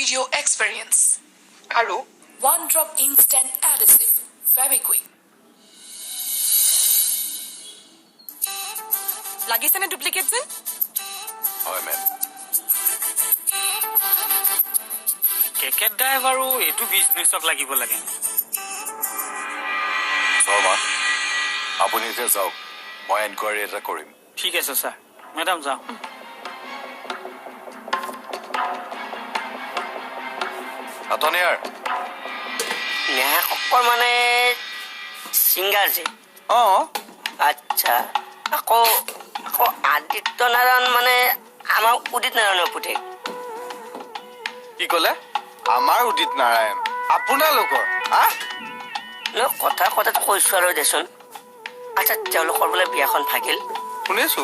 video experience. আৰু one drop instant adhesive Fevikwik. লাগিছে নে ডুপ্লিকেট যে? হয় মেম। কেকেট ড্ৰাইভাৰো এইটো বিজনেছত লাগিব লাগে। শৰ্মা আপুনি এতিয়া যাওক, মই এনকুৱাৰী এটা কৰিম। ঠিক আছে ছাৰ, মেডাম যাওঁ। আতনিয়াৰ নেহাসকল মানে ছিংগাৰ যে? আচ্ছা, আকৌ আদিত্য নাৰায়ণ মানে আমাৰ উদিত নাৰায়ণৰ পুতেক। কি ক'লে? আমাৰ উদিত নাৰায়ণ আপোনালোকৰ? কথাটো কৈছো আৰু দেচোন। আচ্ছা, তেওঁলোকৰ বোলে বিয়াখন ভাগিল? শুনিছো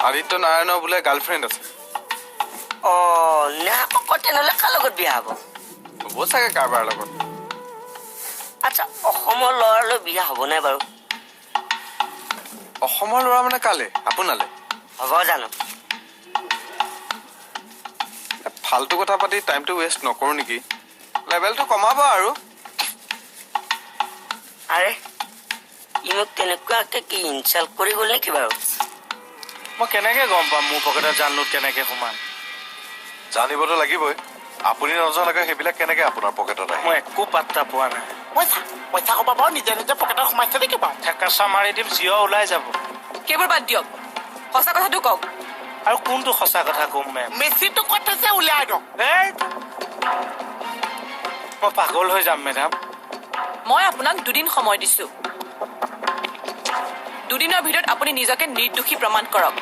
আদিত্য নাৰায়ণৰ বোলে গাৰ্লফ্ৰেণ্ড আছে। নেহাসকল তেনেহ'লে কাৰ লগত বিয়া হ'ব? হ'ব চাগে কাৰোবাৰ লগত। আচ্ছা, অসমৰ ল'ৰালৈ বিয়া হ'ব নাই বাৰু? অসমৰ ল'ৰা মানে কালে? আপোনালে? হ'ব জানো? ফাল্টু কথা পাতি টাইমটো ৱেষ্ট নকৰো নেকি? লেভেলটো কমাব আৰু। আৰে ই মোক তেনেকুৱাকে কি ইনচাল্ট কৰি গ'ল নেকি বাৰু? মই কেনেকে গম পাম মোৰ পকেটত জাল নোট কেনেকে সোমাল? জানিবতো লাগিবই। আপুনি নজনাকৈ সেইবিলাক কেনেকে আপোনাৰ পকেটত আহে? মই একো পাত্তা পোৱা নাই। পইচা ক'ব বাৰু নিজে নিজে পকেটত সোমাইছে নেকি বাৰু? ঠেকাচা মাৰি দিম, জিঅ ওলাই যাব। কেইবাৰ বাদ দিয়ক, সঁচা কথাটো কওক। আৰু কোনটো সঁচা কথা ক'ম মেম? মেচিনটো ক'ত থৈছে উলিয়াই দিয়ক। মই পাগল হৈ যাম মেডাম। মই আপোনাক 2 দিন সময় দিছো। 2 দিনৰ ভিতৰত আপুনি নিজকে নিৰ্দোষী প্ৰমাণ কৰক।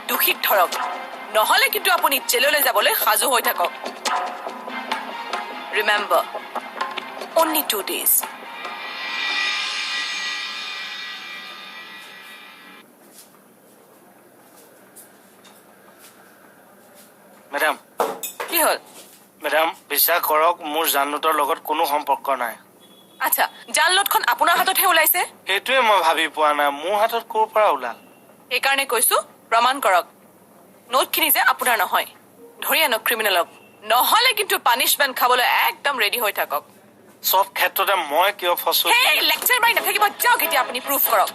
দোষীক ধৰক, নহ'লে কিন্তু আপুনি জেললৈ যাবলৈ সাজু হৈ থাকক। Remember, only 2 days. মেডাম, কি হ'ল? মেডাম বিশ্বাস কৰক, মোৰ জাল নোটৰ লগত কোনো সম্পৰ্ক নাই। আচ্ছা, জাল নোটখন আপোনাৰ হাততহে ওলাইছে? সেইটোৱে মই ভাবি পোৱা নাই, মোৰ হাতত ক'ৰ পৰা ওলাল? সেইকাৰণে কৈছো প্ৰমাণ কৰক। নোটখিনি যে আপোনাৰ নহয়, ধৰি আনক ক্ৰিমিনেলক, নহ'লে কিন্তু পানিছমেণ্ট খাবলৈ একদম ৰেডি হৈ থাকক। চব ক্ষেত্ৰতে মই কিয় ফচো? সেই লেকচাৰ মাৰি নাথাকিব, যাওক এতিয়া আপুনি প্ৰুফ কৰক।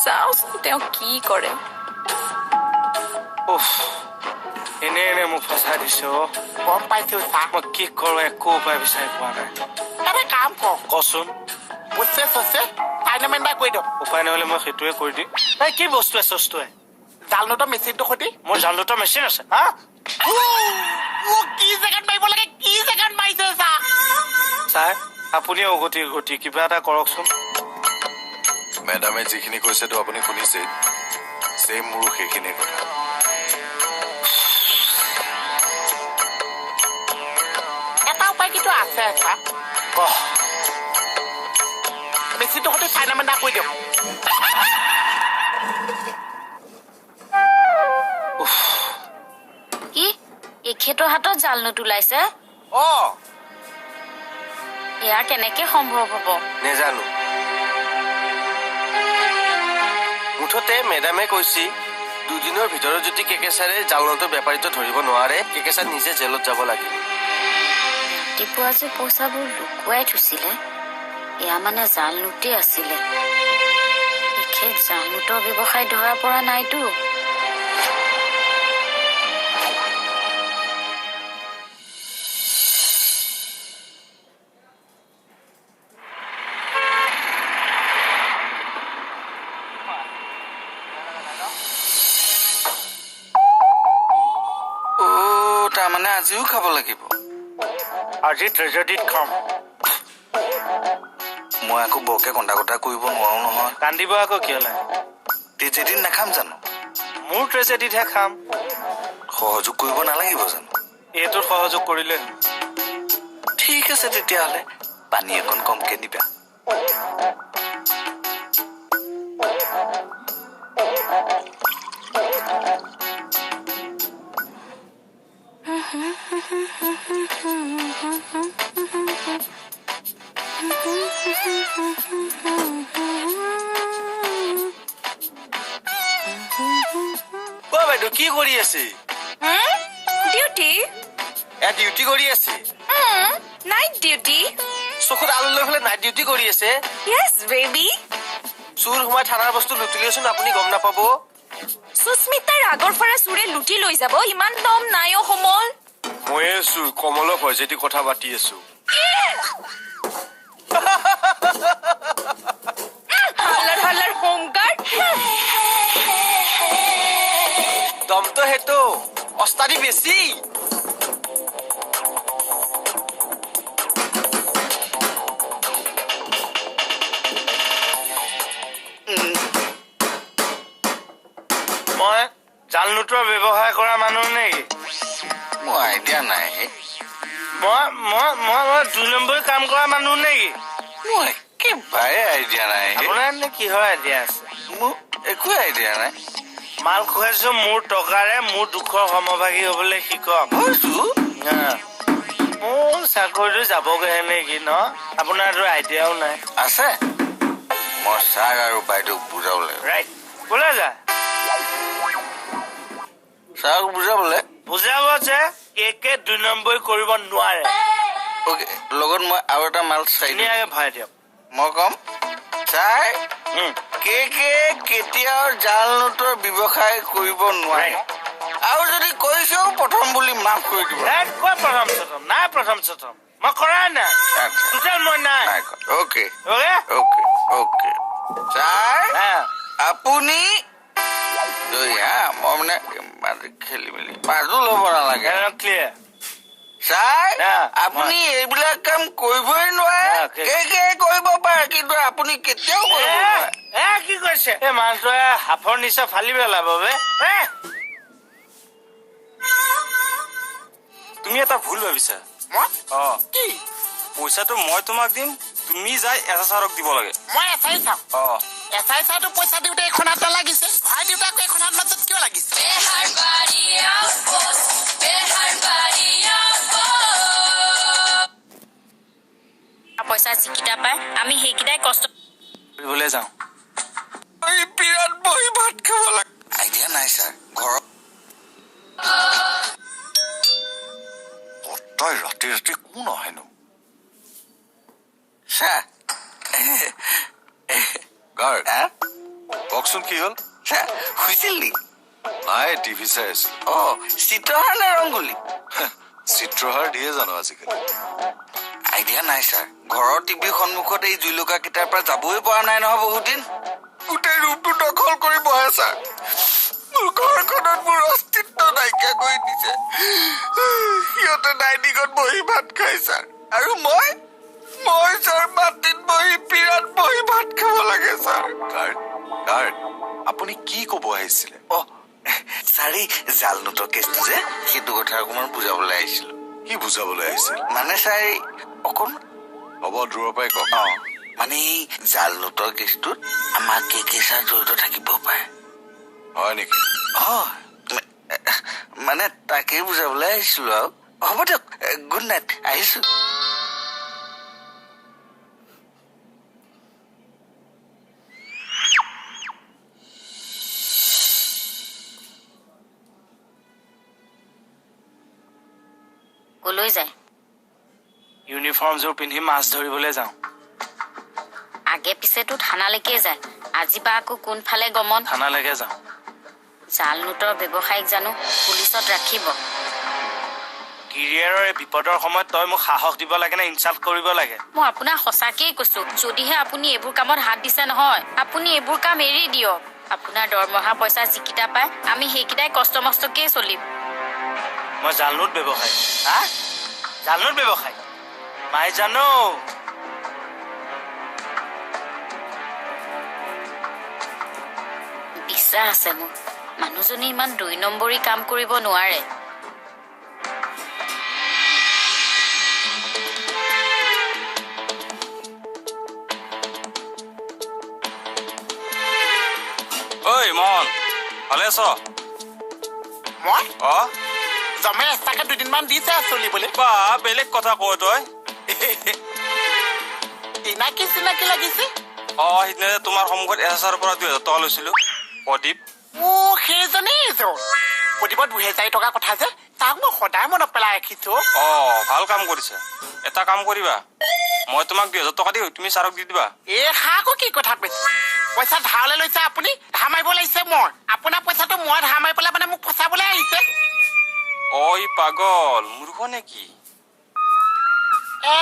চাওচোন তেওঁ কি কৰে। এনে মোক ফচাই দিছে। গম পাইছো চা। মই কি কৰো একো উপায় বিচাৰি পোৱা নাই। এটা কাম কৰ, কচোন। বুজছে চছে ফাইনেমেণ্ট এটা কৰি দিয়ক। উপায় নহ'লে মই সেইটোৱে কৰি দিম। এই কি বস্তুৱে চস্তুৱে? জাল নোটৰ মেচিনটো সৈতে। মোৰ জাল নোটৰ মেচিন আছে। মোক কি জেগাত মাৰিব লাগে, কি জেগাত মাৰিছে চা। ছাৰ আপুনি উগতি কিবা এটা কৰকচোন। মেডামে যিখিনি কৈছেতো আপুনি শুনিছে, ছেম মোৰো সেইখিনি কথা। এটা উপায় কিন্তু আছে চা। মেচিনটো সৈতে ফাইনেমেণ্ট এটা কৰি দিয়ক। কি এখেতৰ হাতত জাল নোট ওলাইছে? এয়া কেনেকে সম্ভৱ হ'ব? নেজানো। মুঠতে মেডামে কৈছি 2 দিনৰ ভিতৰত যদি কেকেচাৰে জাল নোটৰ বেপাৰীটো ধৰিব নোৱাৰে, কেকেচাৰ নিজে জেলত যাব লাগিব। ৰাতিপুৱা যে পইচাবোৰ লুকুৱাই থৈছিলে, এয়া মানে জাল নোটেই আছিলে। এখেত জাল নোটৰ ব্যৱসায় ধৰা পৰা নাইতো। তাৰমানে আজিও খাব লাগিব। আজি ট্ৰেজেডিত খাম। মই আকৌ বৰকে কন্দা কটা কৰিব নোৱাৰো নহয়। কান্দিব আকৌ কিয় লাগে? ট্ৰেজেডিত নাখাম জানো? মোৰ ট্ৰেজেডিতহে খাম। সহযোগ কৰিব নালাগিব জানো? এইটোত সহযোগ কৰিলে ঠিক আছে, তেতিয়াহ'লে পানী অকণ কমকে দিবা। কৰি আছে ডিউটি এয়া ডিউটি কৰি আছে নাইট ডিউটি চকুত আলু লৈ পেলাই নাইট ডিউটি কৰি আছে য়েছ বেবি চুৰ সোমাই থানাৰ বস্তু লুটিলেচোন আপুনি গম নাপাব সুস্মিতাৰ আগৰ পৰা চুৰে লুটি লৈ যাব ইমান দম নাই অ সমল ময়ে আছো কমলৰ পইজেদি কথা পাতি আছো হাল্লাৰ হোমগাৰ্ড দমটো সেইটো অস্তাদি বেছি মই জাল নোটৰ ব্যৱসায় কৰা মানুহ নেকি মোৰ আইডিয়া নাই মই মই মই মই 2 নম্বৰ কাম কৰা মানুহ নেকি মোৰ একেবাৰে আইডিয়া নাই আপোনাৰ এনে কিহৰ আইডিয়া আছে মোৰ একো আইডিয়া নাই মাল খুৱাইছো মোৰ টকাৰে মোৰ দুখৰ সমভাগী হবলৈ শিকক মোৰ চাকৰিটো যাবগৈ নেকি ন আপোনাৰতো আইডিয়াও নাই আছে মই ছাৰ আৰু বাইদেউক বুজাবলৈ ৰাইট বোলে যা ছাৰক বুজাবলৈ বুজাব যে কেকে 2 নম্বৰ কৰিব নোৱাৰে লগত মই আৰু এটা মাল চাই দিম ধুনীয়াকে ভৰাই দিয়ক মই কম ছাৰ কেতিয়াও জাল নোটৰ ব্যৱসায় কৰিব নোৱাৰে আৰু যদি কৈছেও প্ৰথম বুলি মাফ কৰি দিব কোৱা প্ৰথম চথম নাই প্ৰথম চথম মই কৰাই নাই টোটেল মই নাই okay okay okay okay sir হা আপুনি মই মানে খেলি মেলি পাজুল হ'ব নালাগে ক্লিয়াৰ ছাৰ Yeah. আপুনি এইবিলাক কাম কৰিবই নোৱাৰে Yeah, কৰিব পাৰে কিন্তু আপুনি কেতিয়াও কৰিব নোৱাৰে কি কৈছে এই মানুহটোৱে হাফৰ নিচা ফালি পেলাব বে তুমি এটা ভুল ভাবিছা কি পইচাটো মই তোমাক দিম তুমি যাই এছাৰক দিব লাগে মই এচাই চাওঁ এচাই চাওঁতো পইচা দিওঁতে এইখন হাত লাগিছে ভাই দেউতাকো এইখন হাত মাজত কিয় লাগিছে পইচা যিকেইটা পায় আমি সেইকেইটাই কষ্ট কৰিবলৈ যাওঁ বিৰাট বহি ভাত খাব লাগে আইডিয়া নাই ছাৰ ঘৰত তই ৰাতি ৰাতি কোন নহয়নো ছাৰ গাৰ্ড কওকচোন কি হ'ল শুইছিল নি নাই টিভি চাই আছিল চিত্ৰহাৰ নে ৰংগলী চিত্ৰহাৰ দিয়ে জানো আজিকালি আইডিয়া নাই ছাৰ ঘৰৰ টিভিৰ সন্মুখত এই জুইলকা কেইটাৰ পৰা যাবই পৰা নাই নহয় বহুত দিন গোটেই ৰুমটো দখল কৰি বহে ছাৰ মোৰ ঘৰখনত মোৰ অস্তিত্ব নাইকিয়া কৰি দিছে সিহঁতে ডাইনিঙত বহি ভাত খাই ছাৰ আৰু মই ছাৰ মাটিত বহি বিৰাট বহি ভাত খাব লাগে ছাৰ গাৰ্ড আপুনি কি ক'ব আহিছিলে ছাৰী জাল নোটৰ কেছটো যে সেইটো কথা অকণমান বুজাবলৈ আহিছিলো কি বুজাবলৈ আহিছিল মানে ছাৰ অকণ হ'ব দূৰৰ পৰাই কওক মানে এই জাল নোটৰ কেছটোত আমাৰ কে ছাৰ জড়িত থাকিব পাৰে হয় নেকি মানে তাকেই বুজাবলৈ আহিছিলো আৰু হ'ব দিয়ক গুড নাইট আহিছো কলৈ যায় ইউনিফৰ্মযোৰ পিন্ধি মাছ ধৰিবলৈ যাওঁ আগে পিছেতো থানালৈকে যায় আজি বা আকৌ কোনফালে গমন থানালৈকে যাওঁ জাল নোটৰ ব্যৱসায়িক জানো পুলিচত ৰাখিব কেৰিয়াৰৰ এই বিপদৰ সময়ত তই মোক সাহস দিব লাগে নে ইনচাল্ট কৰিব লাগে মই আপোনাক সঁচাকেই কৈছো যদিহে আপুনি এইবোৰ কামত হাত দিছে নহয় আপুনি এইবোৰ কাম এৰি দিয়ক আপোনাৰ দৰমহা পইচা যিকেইটা পায় আমি সেইকেইটাই কষ্ট মষ্টকেই চলিম মই জালনোট ব্যৱসায় জালনোট ব্যৱসায় মাই জানো বিশ্বাস আছে মোৰ মানুহজনী ইমান 2 নম্বৰী কাম কৰিব নোৱাৰে ঐ মন ভালে আছ মই অ জমে এচাকে 2 দিনমান দিছে চলিবলৈ বা বেলেগ কথা কয় তই চিনাকি লাগিছে সিদিনা তোমাৰ সন্মুখত এছাৰৰ পৰা 2000 টকা লৈছিলো প্ৰদীপ সেইজনেই সুধিব 2000 টকা কথা যে তাক মই সদায় মনত পেলাই ৰাখিছো ভাল কাম কৰিছে এটা কাম কৰিবা মই তোমাক 2000 টকা দিওঁ তুমি ছাৰক দি দিবা এই খাকো কি কথা কৈছে পইচা ধাৰলৈ লৈছে আপুনি ধাৰ মাৰিব লাগিছে মই আপোনাৰ পইচাটো মই ধাৰ মাৰি পেলাই মানে মোক ফচাবলৈ আহিছে ঐ পাগল মূৰ্খ নেকি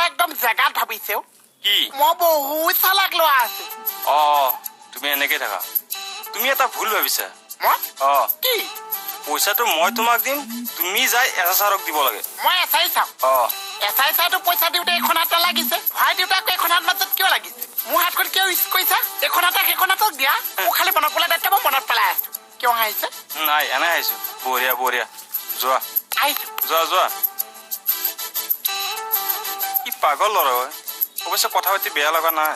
একদম জেগাত ভাবিছে কি মই বহুত চালাক ল'ৰা আছো তুমি এনেকে থাকা তুমি এটা ভুল ভাবিছা মই কি পইচাটো মই তোমাক দিম তুমি যাই এছা ছাৰক দিব লাগে মই এছাই চাওঁ এছাই চাইতো পইচা দিওঁতে এইখন হাতত লাগিছে ভাই দেউতাক এইখন হাত মাজত কিয় লাগিছে মোৰ হাতখন কিয় ইউজ কৰিছা এইখন হাতক সেইখন হাতক দিয়া মোক খালি মনত পেলাই তাতকে মই মনত পেলাই আছো কিয় হাঁহিছে নাই এনে আহিছো বঢ়িয়া বঢ়িয়া যোৱা আহিছো যোৱা কি পাগল ল'ৰা হয় অৱশ্যে কথা পাতি বেয়া লগা নাই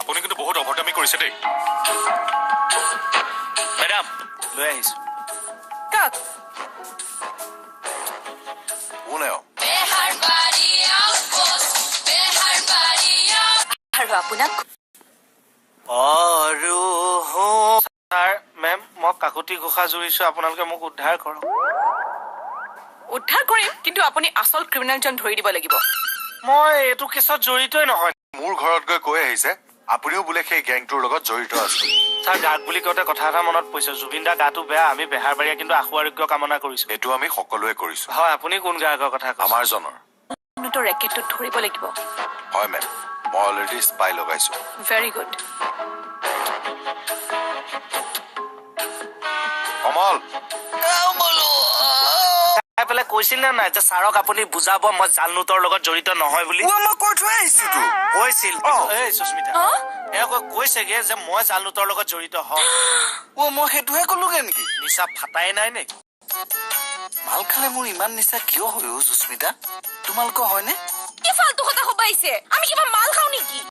আপুনি কিন্তু বহুত অভদ্ৰামি কৰিছে দেই মেডাম লৈ আহিছো কাক কোনে আৰু আপোনাক ছাৰ মেম মই কাকতি ঘোষা জুৰিছো আপোনালোকে মোক উদ্ধাৰ কৰক উদ্ধাৰ কৰিম কিন্তু আপুনি আচল ক্ৰিমিনেলজন ধৰি দিব লাগিব মই এইটো কেছত জড়িতই নহয় মোৰ ঘৰত গৈ কৈ আহিছে আপুনিও বোলে সেই গেংটোৰ লগত জড়িত আছে ছাৰ গাত বুলি কওঁতে কথা এটা মনত পৰিছে জুবিন দা গাটো বেয়া আমি বেহাৰবাৰীয়া কিন্তু আশু আৰোগ্য কামনা কৰিছো এইটো আমি সকলোৱে কৰিছো হয় আপুনি কোন গায়কৰ কথা কৈছে আমাৰ জনৰ ৰেকেটটোত ধৰিব লাগিব হয় মেম মই অলৰেডি স্পাই লগাইছো ভেৰি গুড কমল চাই পেলাই কৈছিল নে নাই যে ছাৰক আপুনি বুজাব মই জাল নোটৰ লগত জড়িত নহয় বুলি মই কৈ থৈ আহিছোতো কৈছিল এই সুস্মিতা এওঁ কৈছেগে যে মই জাল নোটৰ লগত জড়িত হয় মই সেইটোহে কলোগে নেকি নিচা ফাটাই নাই নেকি মাল খালে মোৰ ইমান নিচা কিয় হয় সুস্মিতা তোমালোকৰ হয়নে কি ফাল্টু কথা ক'ব আহিছে আমি কিবা মাল খাওঁ